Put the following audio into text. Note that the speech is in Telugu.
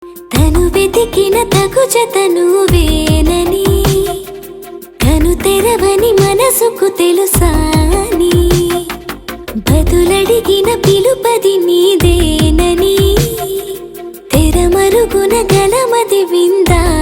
తను వెతికిన తగు జత నువ్వేనని, తను తెరవని మనసుకు తెలుసాని, బదులడిగిన పిలుపది నీదేనని, తెరమరుగున గలమది విందా